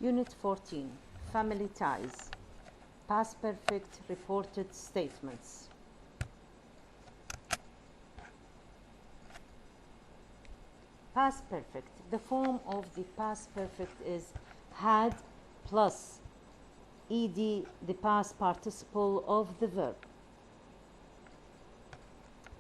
Unit 14, Family Ties. Past perfect reported statements. Past perfect. The form of the past perfect is had plus ed, the past participle of the verb.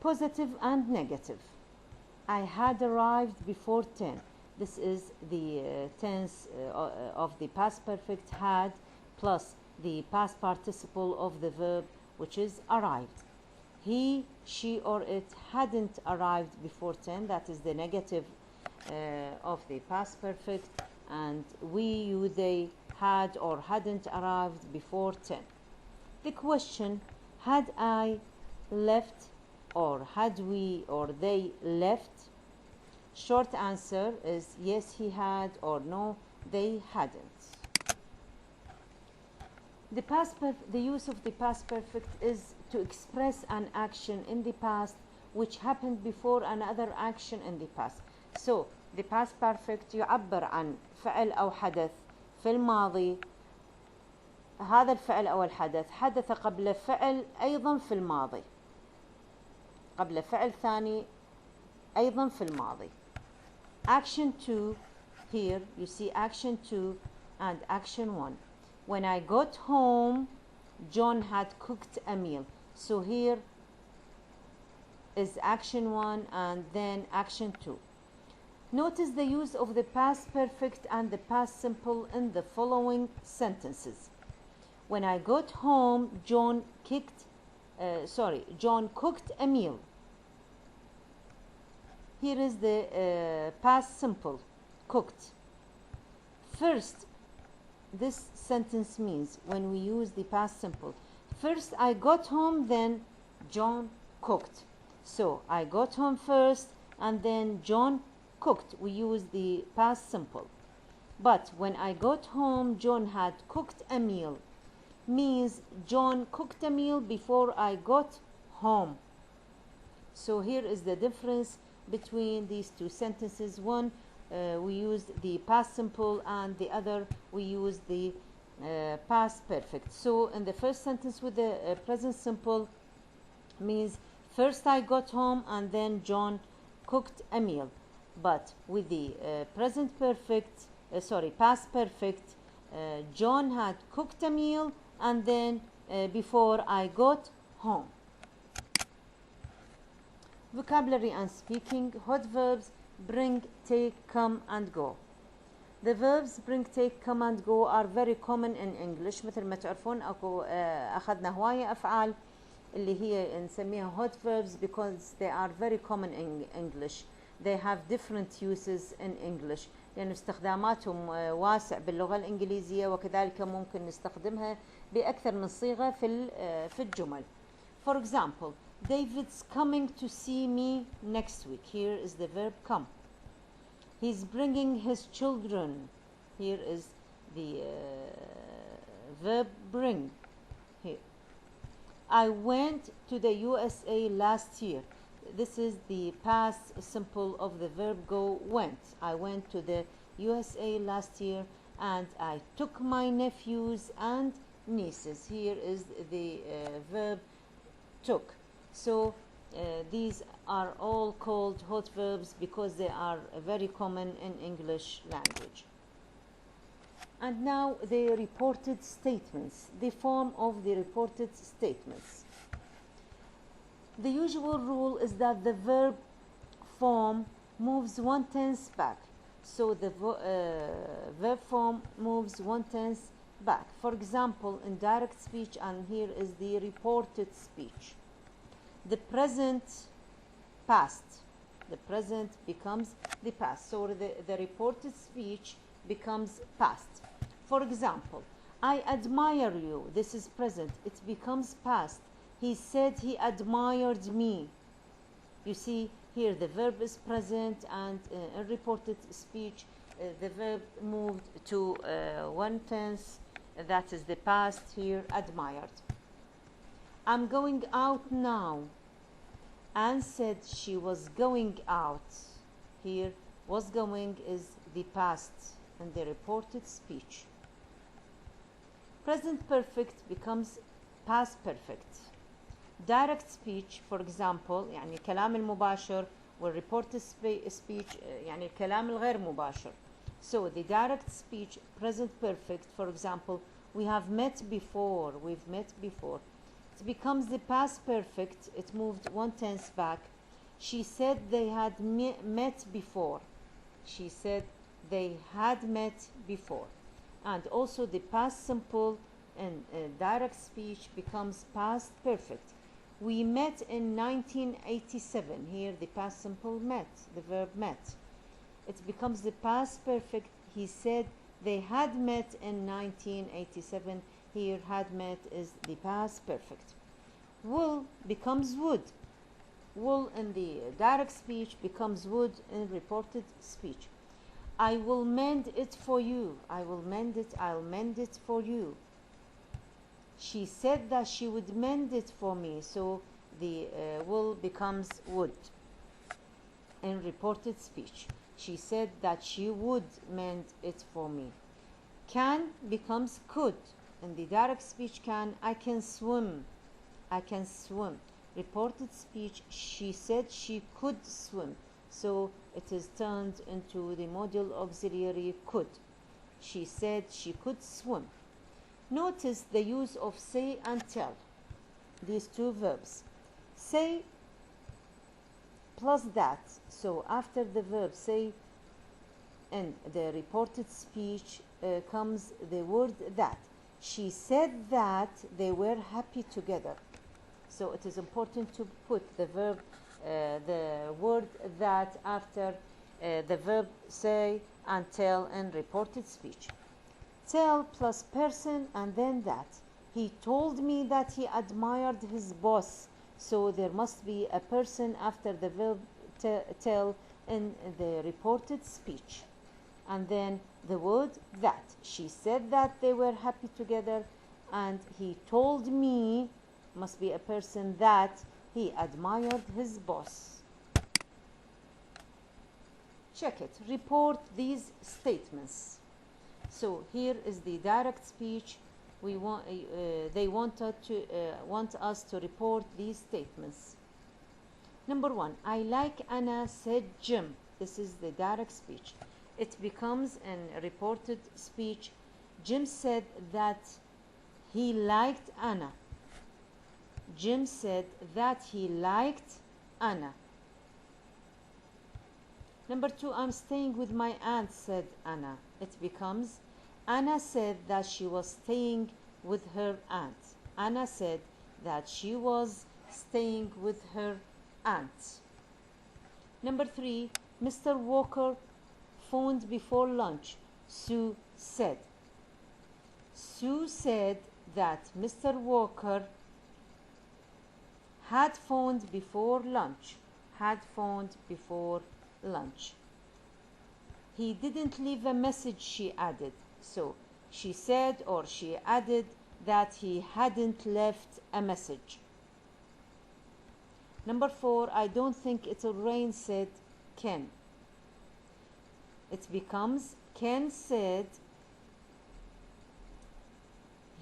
Positive and negative. I had arrived before 10. This is the tense of the past perfect, had plus the past participle of the verb, which is arrived. He, she, or it hadn't arrived before 10. That is the negative of the past perfect. And we, you, they had or hadn't arrived before 10. The question, had I left, or had we or they left? Short answer is yes, he had, or no, they hadn't. The use of the past perfect is to express an action in the past which happened before another action in the past. So the past perfect يعبر عن فعل أو حدث في الماضي. هذا الفعل أو الحدث حدث قبل فعل أيضا في الماضي، قبل فعل ثاني أيضا في الماضي. Action 2, here you see action 2 and action 1. When I got home, John had cooked a meal. So here is action 1 and then action 2. Notice the use of the past perfect and the past simple in the following sentences. When I got home, John cooked a meal. Here is the past simple, cooked. First, this sentence means when we use the past simple, first I got home, then John cooked. So I got home first and then John cooked. We use the past simple. But when I got home, John had cooked a meal, means John cooked a meal before I got home. So here is the difference between these two sentences. One, we used the past simple, and the other we used the past perfect. So in the first sentence with the present simple means first I got home and then John cooked a meal. But with the past perfect, John had cooked a meal and then before I got home. Vocabulary and speaking. Hot verbs: bring, take, come and go. The verbs bring, take, come and go are very common in English. مثل ما تعرفون أخذنا هواية أفعال اللي هي نسميها hot verbs because they are very common in English. They have different uses in English لأن استخداماتهم واسع باللغة الإنجليزية، وكذلك ممكن نستخدمها بأكثر من صيغة في الجمل. For example, David's coming to see me next week. Here is the verb come. He's bringing his children. Here is the verb bring. Here. I went to the USA last year. This is the past simple of the verb go, went. I went to the USA last year and I took my nephews and nieces. Here is the verb took. So these are all called hot verbs because they are very common in English language. And now the reported statements, the form of the reported statements. The usual rule is that the verb form moves 1/10 back. So the verb form moves 1/10 back. For example, in direct speech, and here is the reported speech. The present past. The present becomes the past. So the reported speech becomes past. For example, I admire you. This is present. It becomes past. He said he admired me. You see, here the verb is present, and in reported speech, the verb moved to 1/10. That is the past here, admired. I'm going out now. Anne said she was going out. Here, was going is the past in the reported speech. Present perfect becomes past perfect. Direct speech, for example, يعني الكلام المباشر والreported speech يعني الكلام الغير مباشر. So the direct speech, present perfect, for example, we have met before, we've met before. It becomes the past perfect, it moved 1 tense back. She said they had met before. She said they had met before. And also the past simple in direct speech becomes past perfect. We met in 1987. Here the past simple met, the verb met. It becomes the past perfect. He said they had met in 1987. Here had met is the past perfect. Will becomes would. Will in the direct speech becomes would in reported speech. I will mend it for you. I will mend it. I'll mend it for you. She said that she would mend it for me. So the will becomes would in reported speech. She said that she would mend it for me. Can becomes could. In the direct speech can, I can swim. I can swim. Reported speech, she said she could swim. So it is turned into the modal auxiliary could. She said she could swim. Notice the use of say and tell. These two verbs. Say plus that. So after the verb say in the reported speech comes the word that. She said that they were happy together. So it is important to put the verb, the word that after the verb say and tell in reported speech. Tell plus person and then that. He told me that he admired his boss. So there must be a person after the verb tell in the reported speech. And then the word that. She said that they were happy together and he told me, must be a person, that he admired his boss. Check it. Report these statements. So here is the direct speech. We want they want us to report these statements. Number 1, I like Anna, said Jim. This is the direct speech. It becomes in reported speech. Jim said that he liked Anna. Jim said that he liked Anna. Number 2, I'm staying with my aunt, said Anna. It becomes Anna said that she was staying with her aunt. Anna said that she was staying with her aunt. Number 3, Mr. Walker phoned before lunch. Sue said. Sue said that Mr. Walker had phoned before lunch. Had phoned before lunch. He didn't leave a message, she added. So she said or she added that he hadn't left a message. Number 4, I don't think it'll rain, said Ken. It becomes Ken said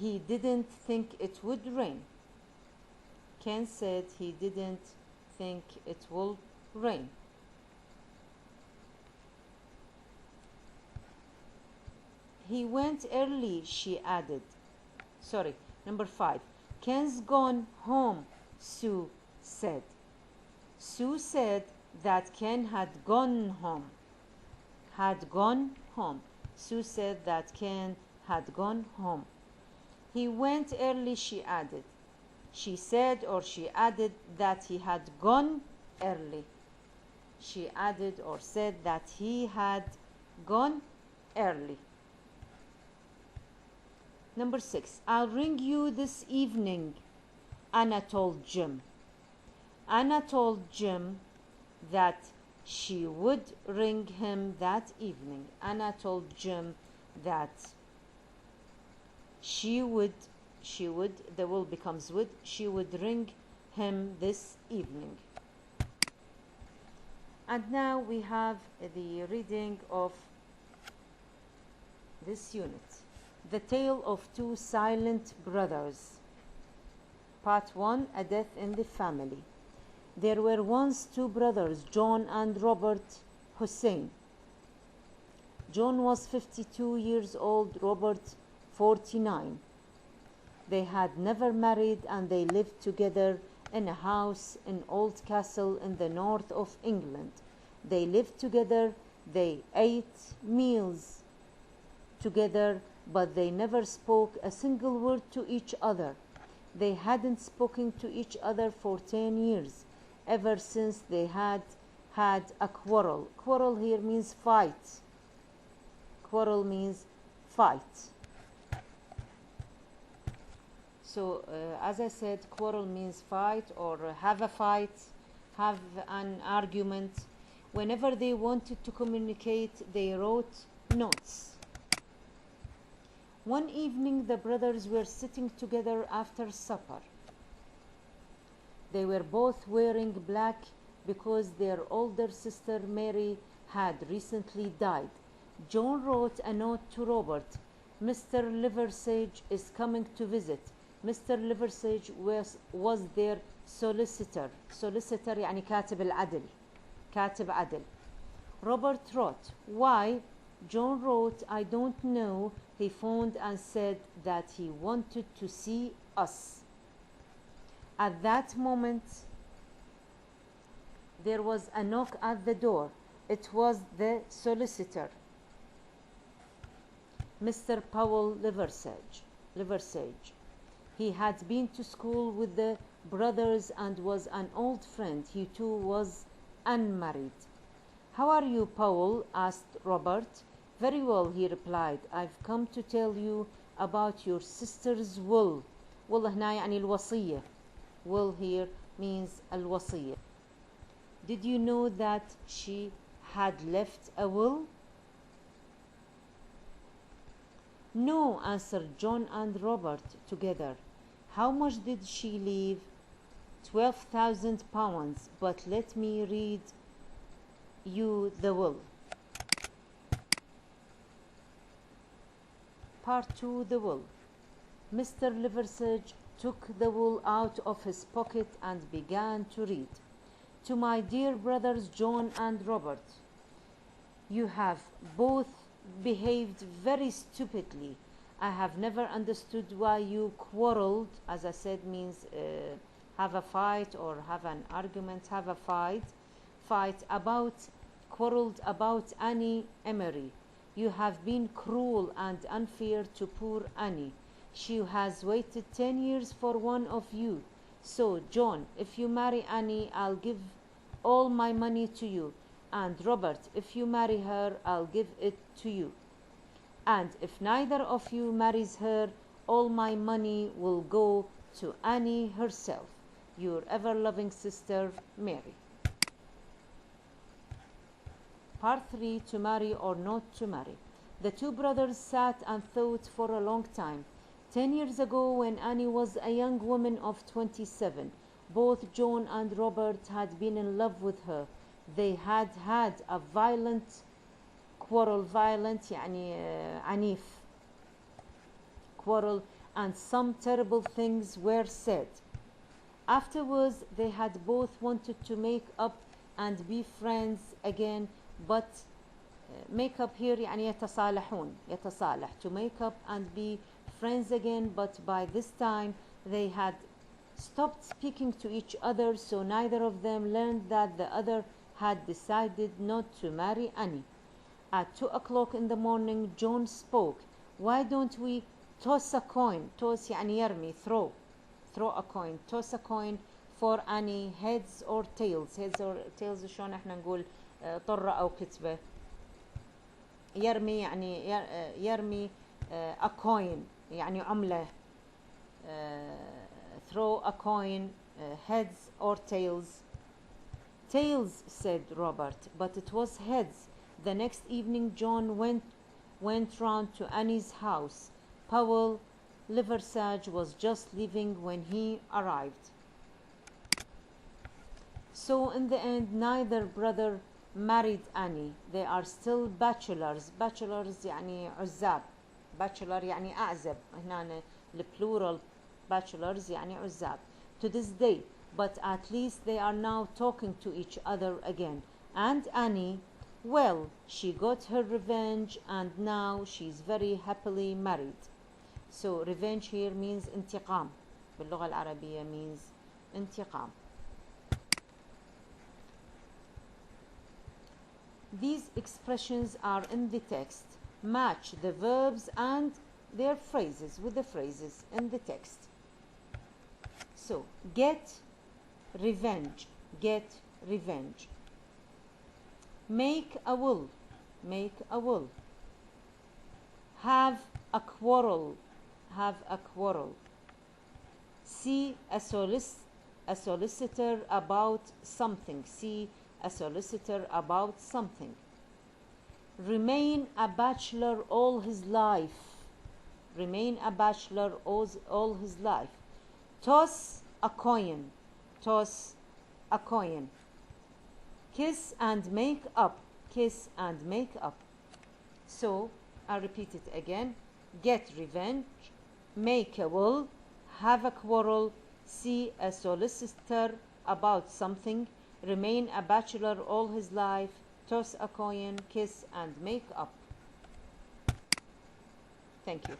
he didn't think it would rain. Ken said he didn't think it will rain. He went early, she added. Sorry, number 5. Ken's gone home, Sue said. Sue said that Ken had gone home. Had gone home. Sue said that Ken had gone home. He went early, she added. She said or she added that he had gone early. She added or said that he had gone early. Number 6, I'll ring you this evening, Anna told Jim. Anna told Jim that she would ring him that evening. Anna told Jim that she would, the will becomes would, she would ring him this evening. And now we have the reading of this unit. The Tale of Two Silent Brothers. Part 1, A Death in the Family. There were once two brothers, John and Robert Hussein. John was 52 years old, Robert 49. They had never married and they lived together in a house in Old Castle in the north of England. They lived together, they ate meals together, but they never spoke a single word to each other. They hadn't spoken to each other for 10 years, ever since they had a quarrel. Quarrel here means fight. Quarrel means fight. So, as I said, quarrel means fight or have a fight, have an argument. Whenever they wanted to communicate, they wrote notes. One evening, the brothers were sitting together after supper. They were both wearing black because their older sister Mary had recently died. John wrote a note to Robert. Mr. Liversedge is coming to visit. Mr. Liversedge was their solicitor. Solicitor يعني كاتب العدل. كاتب عدل. Robert wrote, why? John wrote, I don't know. He phoned and said that he wanted to see us. At that moment, there was a knock at the door. It was the solicitor, Mr. Powell Liversedge. He had been to school with the brothers and was an old friend. He too was unmarried. How are you, Powell? Asked Robert. Very well, he replied. I've come to tell you about your sister's will. will هنا يعني الوصية. Will here means الوصية. Did you know that she had left a will? No, answered John and Robert together. How much did she leave? £12,000, but let me read you the will. Part 2, the will. Mr. Liversedge took the will out of his pocket and began to read. To my dear brothers John and Robert, you have both behaved very stupidly. I have never understood why you quarreled. As I said, means have a fight or have an argument, have a fight quarreled about Annie Emery. You have been cruel and unfair to poor Annie. She has waited 10 years for one of you. So, John, if you marry Annie, I'll give all my money to you. And Robert, if you marry her, I'll give it to you. And if neither of you marries her, all my money will go to Annie herself. Your ever-loving sister, Mary. Part 3, to marry or not to marry. The two brothers sat and thought for a long time. 10 years ago, when Annie was a young woman of 27, both John and Robert had been in love with her. They had had a violent quarrel, violent يعني عنيف quarrel, and some terrible things were said. Afterwards, they had both wanted to make up and be friends again, but make up here يعني يتصالح, to make up and be friends again, but by this time they had stopped speaking to each other, so neither of them learned that the other had decided not to marry Annie. At 2 o'clock in the morning, John spoke. Why don't we toss a coin? Toss يعني يرمي, throw a coin. Toss a coin for Annie, heads or tails. Heads or tails شلون احنا نقول طرة أو كتبة. يرمي يعني يرمي a coin يعني عملة. Throw a coin, heads or tails. Tails, said Robert, but it was heads. The next evening, John went round to Annie's house. Powell Liversedge was just leaving when he arrived. So in the end, neither brother married Annie. They are still bachelors. Bachelors يعني عزاب. bachelor يعني أعزب. هنا البلورال bachelors يعني عزاب. To this day, but at least they are now talking to each other again. And Annie, well, she got her revenge and now she's very happily married. So revenge here means انتقام. باللغة العربية means انتقام. These expressions are in the text. Match the verbs and their phrases with the phrases in the text. So, get revenge, get revenge. Make a will, make a will. Have a quarrel, have a quarrel. See a solicitor about something, see a solicitor about something. Remain a bachelor all his life, remain a bachelor all his life. Toss a coin, toss a coin. Kiss and make up, kiss and make up. So I repeat it again. Get revenge, make a will, have a quarrel, see a solicitor about something, remain a bachelor all his life, toss a coin, kiss and make up. Thank you.